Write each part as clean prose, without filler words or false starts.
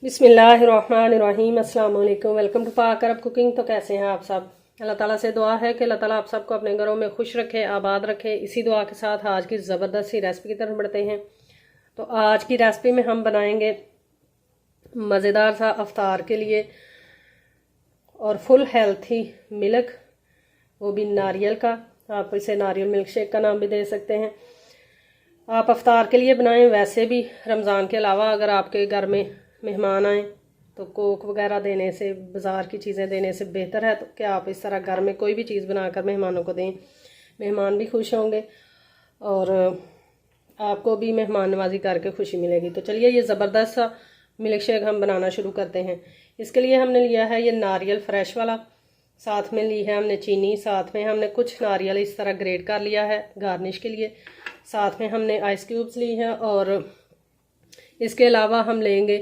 बिस्मिल्लाहिर्रहमानिर्रहीम अस्सलाम वालेकुम। वेलकम टू पाक अरब कुकिंग। तो कैसे हैं आप सब? अल्लाह ताला से दुआ है कि अल्लाह ताला आप सबको अपने घरों में खुश रखे, आबाद रखे। इसी दुआ के साथ आज की ज़बरदस्त सी रेसिपी की तरफ बढ़ते हैं। तो आज की रेसिपी में हम बनाएंगे मज़ेदार सा अफ्तार के लिए और फुल हेल्थी मिल्क, वो भी नारियल का। आप इसे नारियल मिल्क शेक का नाम भी दे सकते हैं। आप अफ्तार के लिए बनाएं। वैसे भी रमज़ान के अलावा अगर आपके घर में मेहमान आए तो कोक वगैरह देने से, बाज़ार की चीज़ें देने से बेहतर है तो कि आप इस तरह घर में कोई भी चीज़ बनाकर मेहमानों को दें। मेहमान भी खुश होंगे और आपको भी मेहमान नवाजी करके खुशी मिलेगी। तो चलिए ये ज़बरदस्त सा मिल्क शेक हम बनाना शुरू करते हैं। इसके लिए हमने लिया है ये नारियल फ्रेश वाला, साथ में ली है हमने चीनी, साथ में हमने कुछ नारियल इस तरह ग्रेट कर लिया है गार्निश के लिए, साथ में हमने आइस क्यूब्स ली है और इसके अलावा हम लेंगे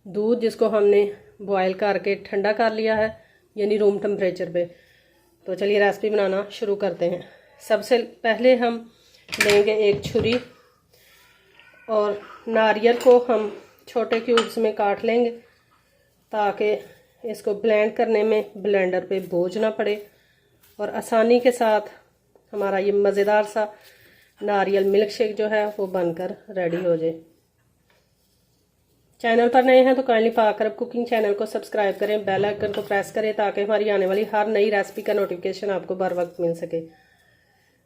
दूध जिसको हमने बॉयल करके ठंडा कर लिया है, यानी रूम टेम्परेचर पे। तो चलिए रेसिपी बनाना शुरू करते हैं। सबसे पहले हम लेंगे एक छुरी और नारियल को हम छोटे क्यूब्स में काट लेंगे ताकि इसको ब्लेंड करने में ब्लेंडर पे बोझ ना पड़े और आसानी के साथ हमारा ये मज़ेदार सा नारियल मिल्क शेक जो है वो बनकर रेडी हो जाए। चैनल पर नए हैं तो काइंडली पाक अरब कुकिंग चैनल को सब्सक्राइब करें, बेल आइकन को प्रेस करें ताकि हमारी आने वाली हर नई रेसिपी का नोटिफिकेशन आपको बर वक्त मिल सके।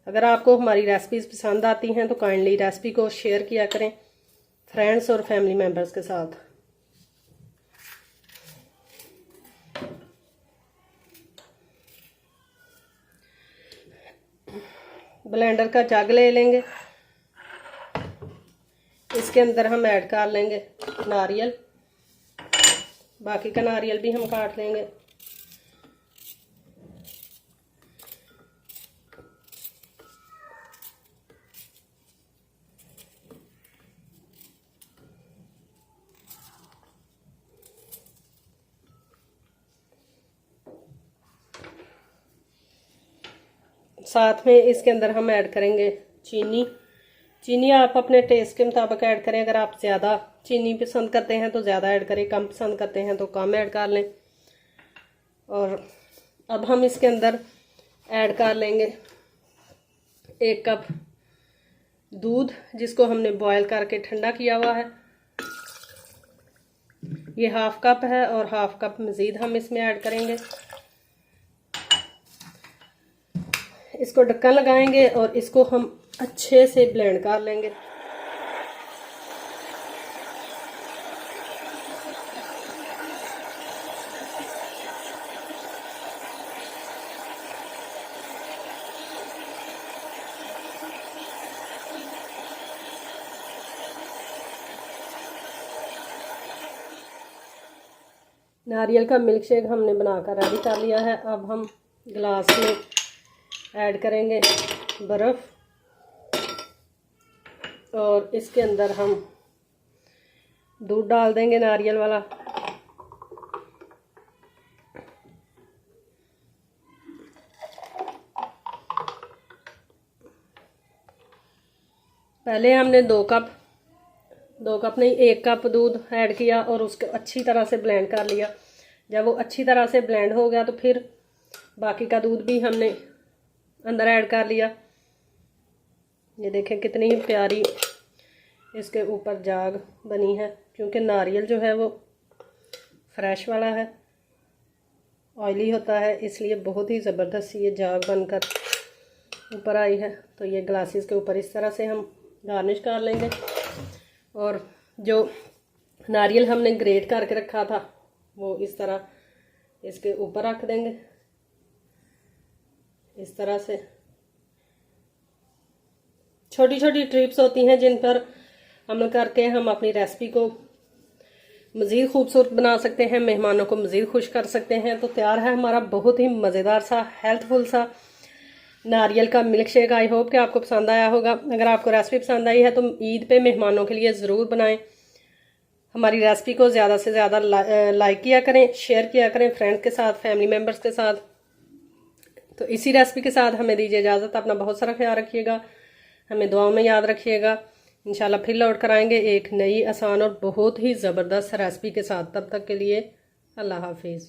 अगर आपको हमारी रेसिपीज़ पसंद आती हैं तो काइंडली रेसिपी को शेयर किया करें फ्रेंड्स और फैमिली मेम्बर्स के साथ। ब्लेंडर का जग ले लेंगे, इसके अंदर हम ऐड कर लेंगे नारियल, बाकी का नारियल भी हम काट लेंगे। साथ में इसके अंदर हम ऐड करेंगे चीनी। चीनी आप अपने टेस्ट के मुताबिक ऐड करें। अगर आप ज़्यादा चीनी पसंद करते हैं तो ज़्यादा ऐड करें, कम पसंद करते हैं तो कम ऐड कर लें। और अब हम इसके अंदर ऐड कर लेंगे 1 कप दूध जिसको हमने बॉयल करके ठंडा किया हुआ है। ये 1/2 कप है और 1/2 कप मज़ीद हम इसमें ऐड करेंगे। इसको ढक्कन लगाएंगे और इसको हम अच्छे से ब्लेंड कर लेंगे। नारियल का मिल्क शेक हमने बनाकर रेडी कर लिया है। अब हम गिलास में ऐड करेंगे बर्फ़ और इसके अंदर हम दूध डाल देंगे नारियल वाला। पहले हमने 2 कप नहीं 1 कप दूध ऐड किया और उसको अच्छी तरह से ब्लेंड कर लिया। जब वो अच्छी तरह से ब्लेंड हो गया तो फिर बाकी का दूध भी हमने अंदर ऐड कर लिया। ये देखें कितनी प्यारी इसके ऊपर जाग बनी है, क्योंकि नारियल जो है वो फ्रेश वाला है, ऑयली होता है, इसलिए बहुत ही ज़बरदस्त ये जाग बनकर ऊपर आई है। तो ये ग्लासेस के ऊपर इस तरह से हम गार्निश कर लेंगे और जो नारियल हमने ग्रेट करके रखा था वो इस तरह इसके ऊपर रख देंगे। इस तरह से छोटी छोटी ट्रिप्स होती हैं जिन पर अमल करके हम अपनी रेसिपी को मज़ीद खूबसूरत बना सकते हैं, मेहमानों को मज़ीद खुश कर सकते हैं। तो तैयार है हमारा बहुत ही मज़ेदार सा हेल्थफुल सा नारियल का मिल्क शेक। आई होप कि आपको पसंद आया होगा। अगर आपको रेसिपी पसंद आई है तो ईद पे मेहमानों के लिए ज़रूर बनाएं। हमारी रेसिपी को ज़्यादा से ज़्यादा लाइक किया करें, शेयर किया करें फ्रेंड्स के साथ, फैमिली मेम्बर्स के साथ। तो इसी रेसिपी के साथ हमें दीजिए इजाज़त। अपना बहुत सारा ख्याल रखिएगा, हमें दुआओं में याद रखिएगा। इंशाल्लाह फिर लौट कर आएंगे एक नई आसान और बहुत ही ज़बरदस्त रेसिपी के साथ। तब तक के लिए अल्लाह हाफिज़।